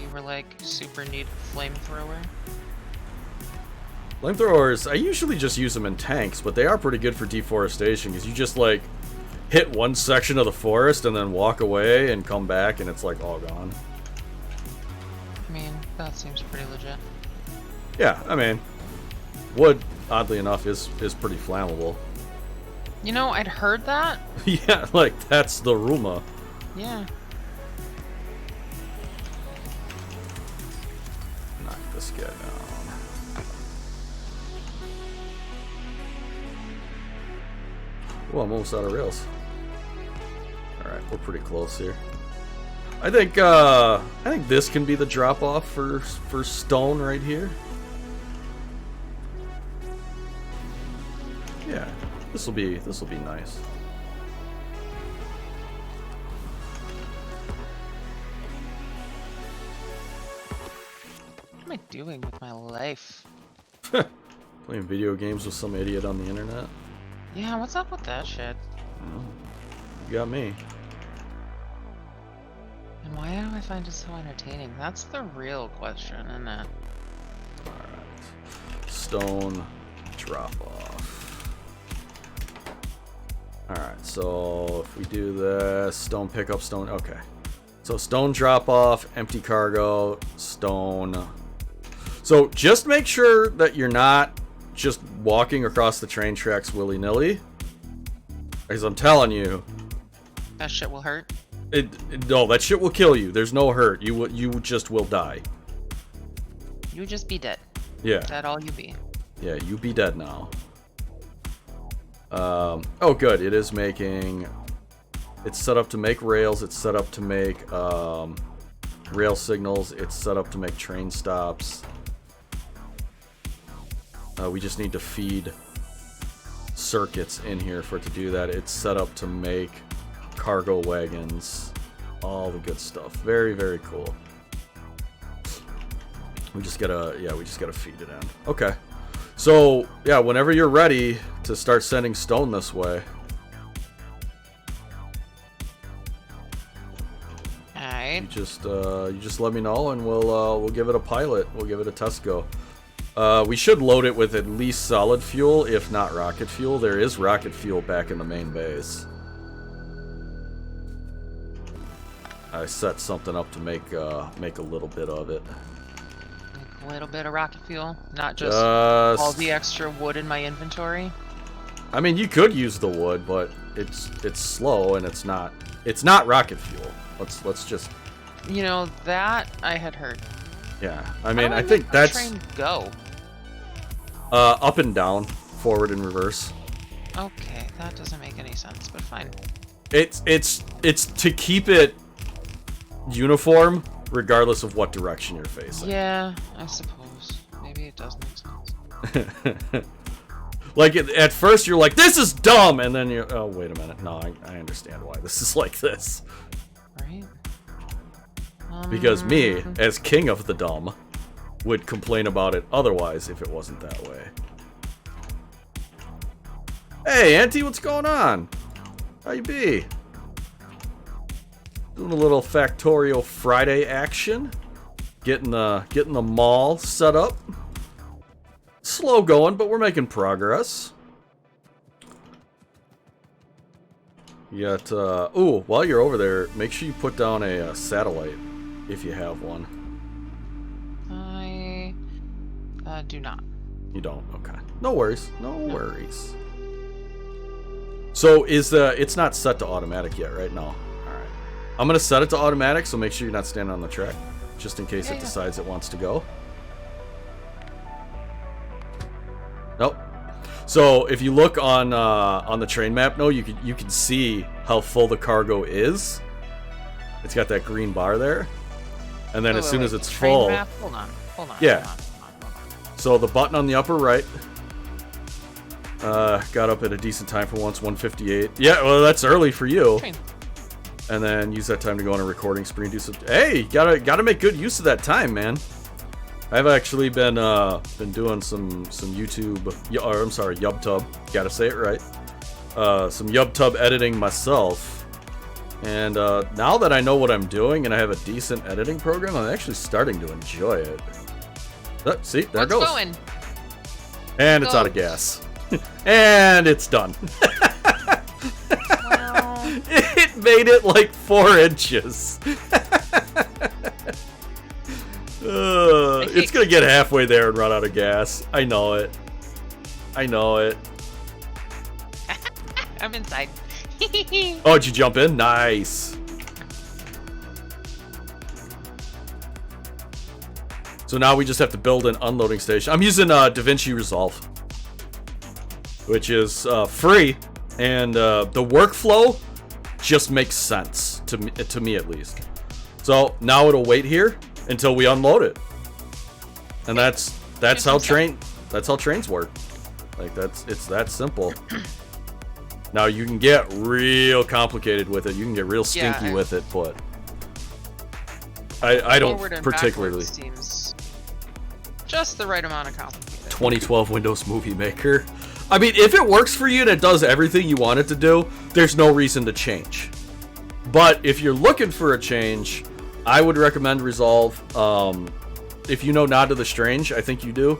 you were like, super need a flamethrower. Flamethrowers, I usually just use them in tanks, but they are pretty good for deforestation, because you just, like, hit one section of the forest and then walk away and come back and it's, like, all gone. I mean, that seems pretty legit. Yeah, I mean, wood, oddly enough, is pretty flammable. You know, I'd heard that. Yeah, like, that's the rumor. Yeah. Knock this guy down. Oh, I'm almost out of rails. Alright, we're pretty close here. I think this can be the drop off for stone right here. Yeah, this will be nice. What am I doing with my life? Playing video games with some idiot on the internet. Yeah, what's up with that shit? Oh, you got me. And why do I find it so entertaining? That's the real question, isn't it? Alright. Stone drop off. Alright, so if we do this, stone pickup, stone, okay. So stone drop off, empty cargo, stone. So just make sure that you're not just walking across the train tracks willy-nilly. Because I'm telling you, That shit will hurt. no, that shit will kill you. There's no hurt. You just will die. You would just be dead. Yeah. That all you be. Yeah, you be dead now. Oh good, it is making... It's set up to make rails, it's set up to make rail signals, it's set up to make train stops. We just need to feed circuits in here for it to do that. It's set up to make cargo wagons, all the good stuff. Very, very cool. We just gotta feed it in. Okay. So, yeah, whenever you're ready to start sending stone this way. Alright. You just let me know and we'll give it a pilot. We'll give it a test go. We should load it with at least solid fuel, if not rocket fuel. There is rocket fuel back in the main base. I set something up to make a little bit of it. A little bit of rocket fuel, not just all the extra wood in my inventory. I mean, you could use the wood, but it's slow and it's not rocket fuel. Let's just. You know that I had heard. Yeah, I mean, How I do think make that's the train go. Up and down, forward and reverse. Okay, that doesn't make any sense, but fine. It's to keep it uniform, regardless of what direction you're facing. Yeah, I suppose. Maybe it does make sense. Like, at first you're like, this is dumb! And then you're, oh, wait a minute. No, I understand why this is like this. Right? Because me, as king of the dumb, would complain about it otherwise if it wasn't that way. Hey, Auntie, what's going on? How you be? Doing a little Factorio Friday action. Getting the mall set up. Slow going, but we're making progress. You got, ooh, while you're over there, make sure you put down a satellite, if you have one. I do not. You don't? Okay. No worries. No worries. So, it's not set to automatic yet, right? No. Alright. I'm gonna set it to automatic, so make sure you're not standing on the track, just in case it decides it wants to go. Nope. So if you look on the train map, you can see how full the cargo is. It's got that green bar there, and then as soon as it's full, map? Hold on. Yeah. So the button on the upper right got up at a decent time for once, 1:58. Yeah, well that's early for you. Train. And then use that time to go on a recording spree and do some. Hey, gotta make good use of that time, man. I've actually been doing some YouTube, or I'm sorry, YubTub. Gotta say it right. Some YubTub editing myself, And now that I know what I'm doing and I have a decent editing program, I'm actually starting to enjoy it. See, there it goes. Going? And it's out of gas. And it's done. Well... It made it like 4 inches. It's gonna get halfway there and run out of gas. I know it. I know it. I'm inside. Oh, did you jump in? Nice. So now we just have to build an unloading station. I'm using DaVinci Resolve, which is free, and the workflow just makes sense to me at least. So now it'll wait here until we unload it, and that's how trains work. Like it's that simple. Now you can get real complicated with it. You can get real stinky with it, but I don't particularly. Seems just the right amount of complicated. 2012 Windows Movie Maker. I mean, if it works for you and it does everything you want it to do, there's no reason to change. But if you're looking for a change, I would recommend Resolve. If you know Nod to the Strange, I think you do.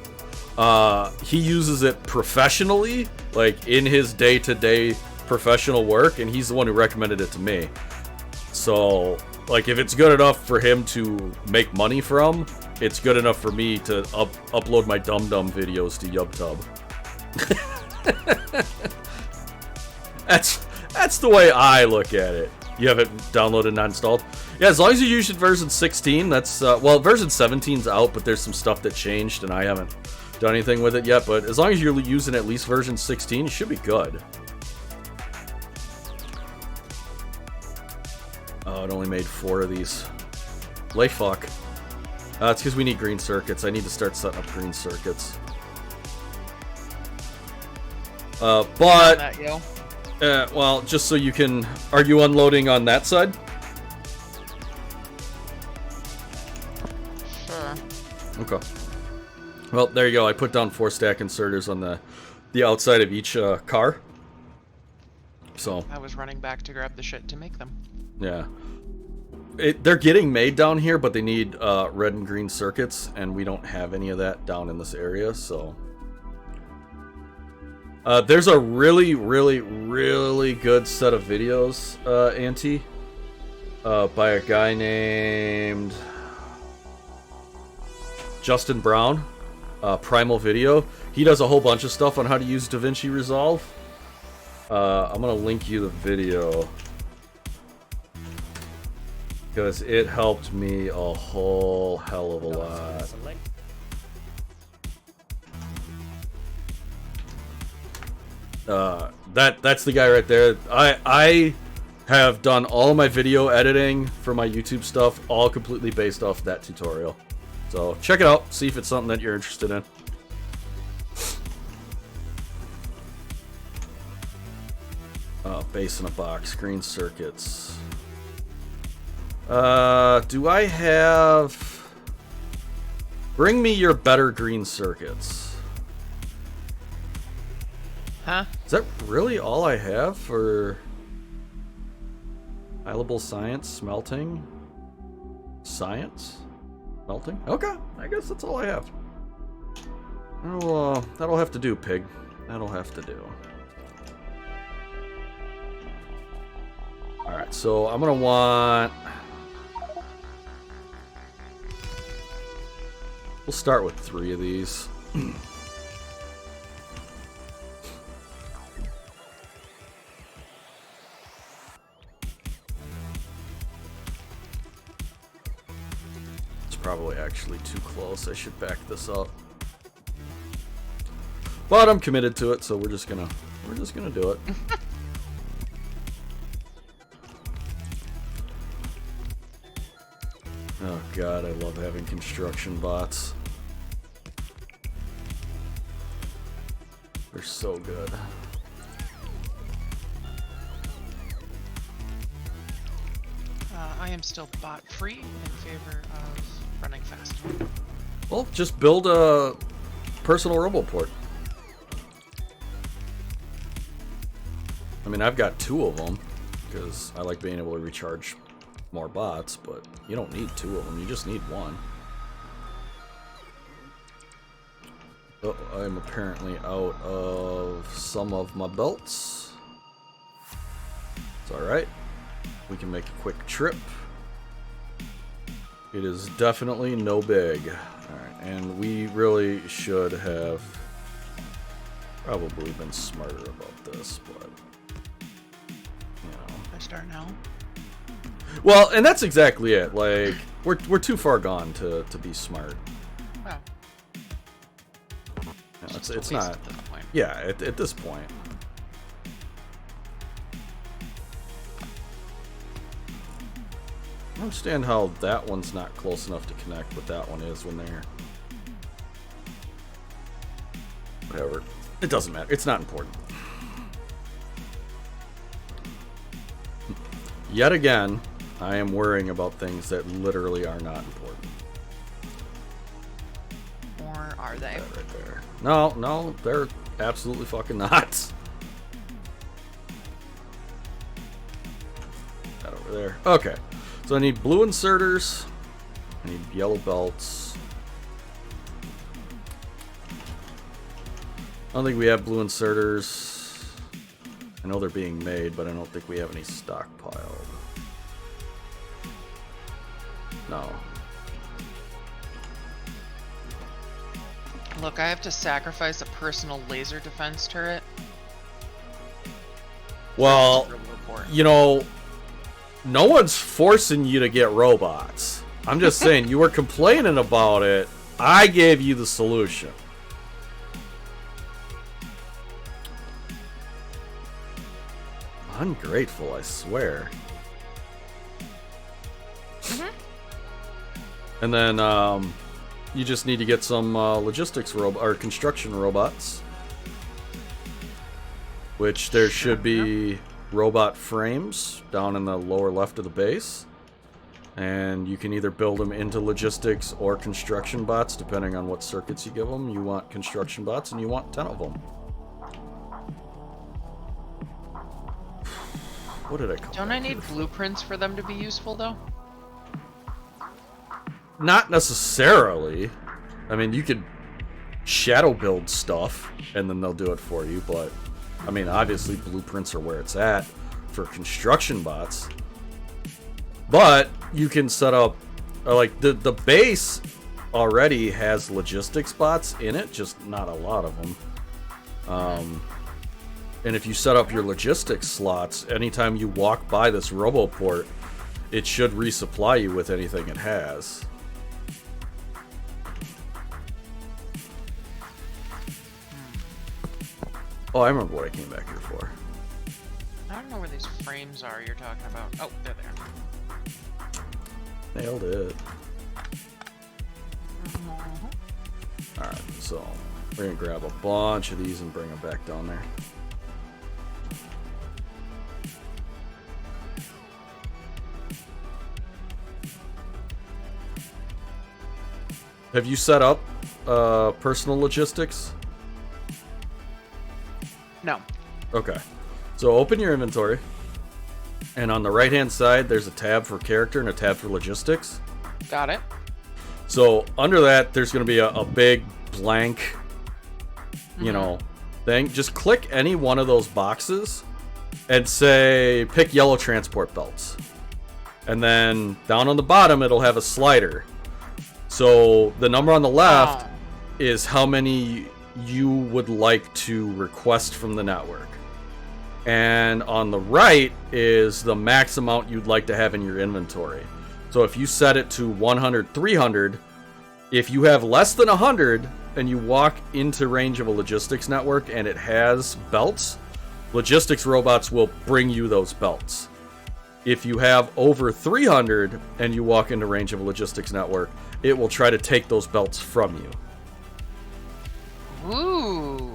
He uses it professionally, like in his day-to-day professional work, and he's the one who recommended it to me. So, like, if it's good enough for him to make money from, it's good enough for me to upload my dum-dum videos to YubTub. That's the way I look at it. You have it downloaded, not installed? Yeah, as long as you use version 16, that's, well, version 17's out, but there's some stuff that changed, and I haven't done anything with it yet, but as long as you're using at least version 16, you should be good. Oh, it only made 4 of these. Lay fuck. It's because we need green circuits. I need to start setting up green circuits. Well, just so you can... Are you unloading on that side? Sure. Okay. Well, there you go. I put down 4 stack inserters on the outside of each car. So I was running back to grab the shit to make them. Yeah. They're getting made down here, but they need red and green circuits, and we don't have any of that down in this area, so... there's a really, really, really good set of videos, Auntie, by a guy named Justin Brown, Primal Video. He does a whole bunch of stuff on how to use DaVinci Resolve. I'm going to link you the video, because it helped me a whole hell of a lot. That's the guy right there. I have done all of my video editing for my YouTube stuff, all completely based off that tutorial. So check it out, see if it's something that you're interested in. Base in a box, green circuits. Do I have... Bring me your better green circuits. Huh? Is that really all I have for High-level science, smelting? Science? Smelting? Okay, I guess that's all I have. That'll have to do, pig. That'll have to do. Alright, so I'm gonna want... We'll start with 3 of these. Probably actually too close. I should back this up. But I'm committed to it, so we're just gonna do it. Oh god, I love having construction bots. They're so good. I am still bot free in favor of running fast. Well, just build a personal roboport. I mean, I've got 2 of them. because I like being able to recharge more bots, but you don't need 2 of them, you just need 1. Oh, I'm apparently out of some of my belts. It's alright. We can make a quick trip. It is definitely no big. Alright, and we really should have probably been smarter about this, but you know. I start now. Well, and that's exactly it. Like, we're too far gone to be smart. Wow. No, it's not. At this point. Yeah, at this point. I don't understand how that one's not close enough to connect, but that one is when they're... Whatever. It doesn't matter. It's not important. Yet again, I am worrying about things that literally are not important. Or are they? That right there. No, they're absolutely fucking not. That over there. Okay. So I need blue inserters. I need yellow belts. I don't think we have blue inserters. I know they're being made, but I don't think we have any stockpiled. No. Look, I have to sacrifice a personal laser defense turret. Well, you know, no one's forcing you to get robots. I'm just saying, you were complaining about it. I gave you the solution. Ungrateful, I swear. And then you just need to get some logistics or construction robots, which there should be robot frames down in the lower left of the base, and you can either build them into logistics or construction bots depending on what circuits you give them. You want construction bots and you want 10 of them. What did I call? Don't I need blueprints for them to be useful, though? Not necessarily. I mean, you could shadow build stuff and then they'll do it for you, but I mean, obviously blueprints are where it's at for construction bots. But you can set up like the base already has logistics bots in it, just not a lot of them. And if you set up your logistics slots, anytime you walk by this roboport, it should resupply you with anything it has. Oh, I remember what I came back here for. I don't know where these frames are you're talking about. Oh, they're there. Nailed it. Alright, so we're going to grab a bunch of these and bring them back down there. Have you set up personal logistics? No. Okay. So open your inventory. And on the right-hand side, there's a tab for character and a tab for logistics. Got it. So under that, there's going to be a big blank, you know, thing. Just click any one of those boxes and say, pick yellow transport belts. And then down on the bottom, it'll have a slider. So the number on the left is how many you would like to request from the network. And on the right is the max amount you'd like to have in your inventory. So if you set it to 100, 300, if you have less than 100 and you walk into range of a logistics network and it has belts, logistics robots will bring you those belts. If you have over 300 and you walk into range of a logistics network, it will try to take those belts from you. Ooh.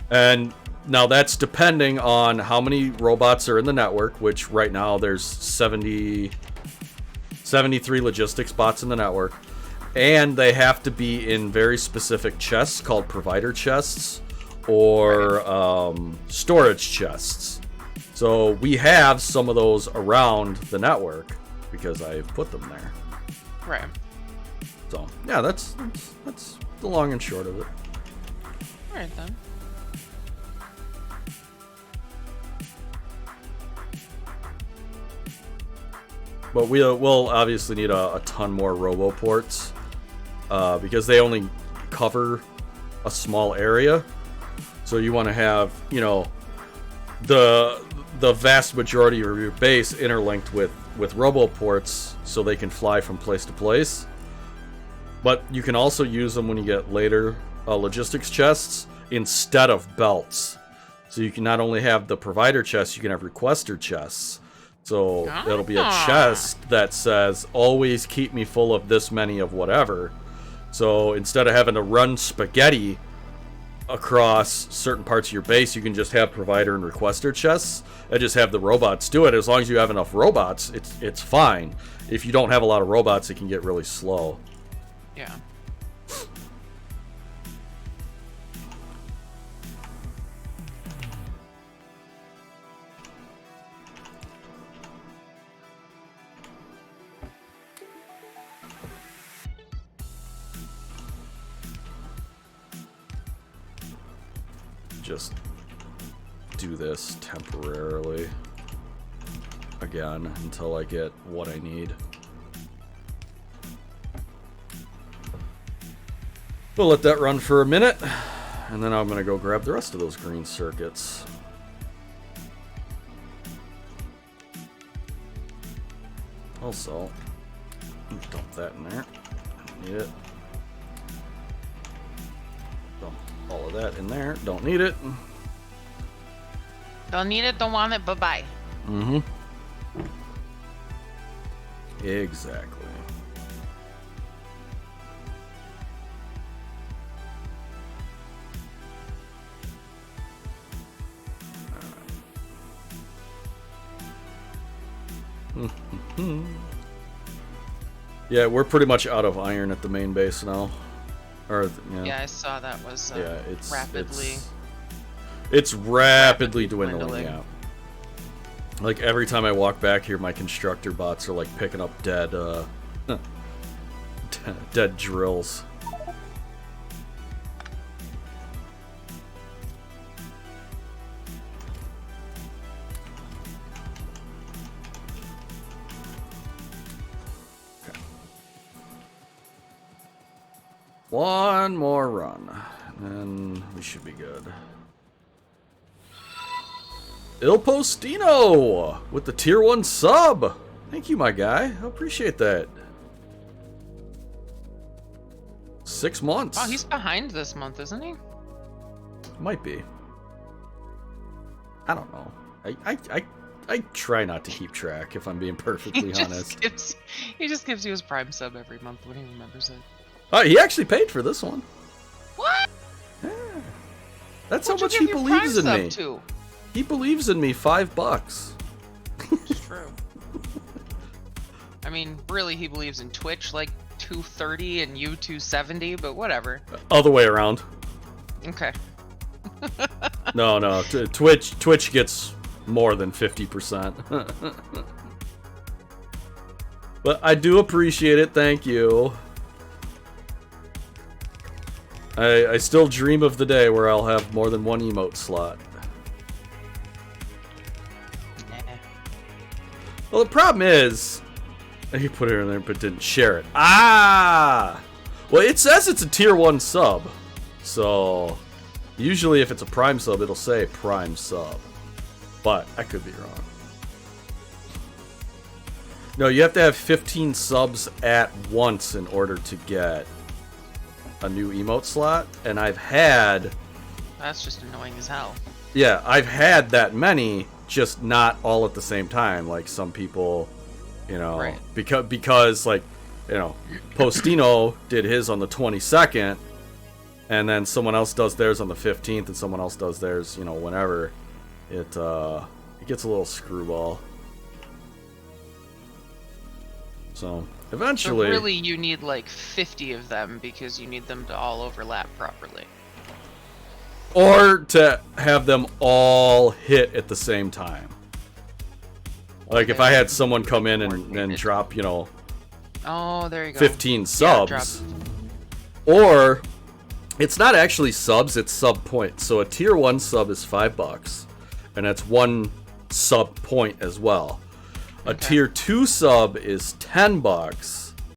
And now that's depending on how many robots are in the network, which right now there's 73 logistics bots in the network. And they have to be in very specific chests called provider chests or storage chests. So we have some of those around the network because I've put them there. Right. So yeah, that's the long and short of it. All right then. But we'll obviously need a ton more roboports because they only cover a small area. So you want to have, you know, the vast majority of your base interlinked with roboports so they can fly from place to place. But you can also use them when you get later logistics chests instead of belts. So you can not only have the provider chests, you can have requester chests. So it'll be a chest that says, always keep me full of this many of whatever. So instead of having to run spaghetti across certain parts of your base, you can just have provider and requester chests and just have the robots do it. As long as you have enough robots, it's fine. If you don't have a lot of robots, it can get really slow. Yeah. Just do this temporarily again until I get what I need. We'll let that run for a minute, and then I'm going to go grab the rest of those green circuits. Also, dump that in there. Need it. Dump all of that in there. Don't need it. Don't need it, don't want it, bye-bye. Mm-hmm. Exactly. Yeah, we're pretty much out of iron at the main base now. Or Yeah, I saw that was yeah, it's rapidly. It's rapidly dwindling. Yeah. Like every time I walk back here, my constructor bots are like picking up dead, dead drills. One more run, and we should be good. Il Postino with the tier 1 sub. Thank you, my guy. I appreciate that. 6 months. Oh, he's behind this month, isn't he? Might be. I don't know. I try not to keep track, if I'm being perfectly honest. He just gives you his Prime sub every month when he remembers it. Oh, he actually paid for this one. What? Yeah. That's What'd how much you he give your believes in Prime me. sub to? He believes in me. $5. It's true. I mean, really, he believes in Twitch like $2.30 and you $2.70, but whatever. Other way around. Okay. No. Twitch gets more than 50%. But I do appreciate it. Thank you. I still dream of the day where I'll have more than one emote slot. Well, the problem is, you put it in there but didn't share it. Ah! Well, it says it's a tier 1 sub. So, usually if it's a Prime sub, it'll say Prime sub. But, I could be wrong. No, you have to have 15 subs at once in order to get a new emote slot. And I've had... That's just annoying as hell. Yeah, I've had that many, just not all at the same time. Like some people, you know, right. because like, you know, Postino did his on the 22nd, and then someone else does theirs on the 15th, and someone else does theirs, you know, whenever. It gets a little screwball. So eventually, so really, you need like 50 of them because you need them to all overlap properly. Or to have them all hit at the same time. Like if I had someone come in and drop, you know, Oh, there you go. 15 Yeah, subs, or it's not actually subs, it's sub points. So a tier 1 sub is $5, and that's 1 sub point as well. A tier 2 sub is $10,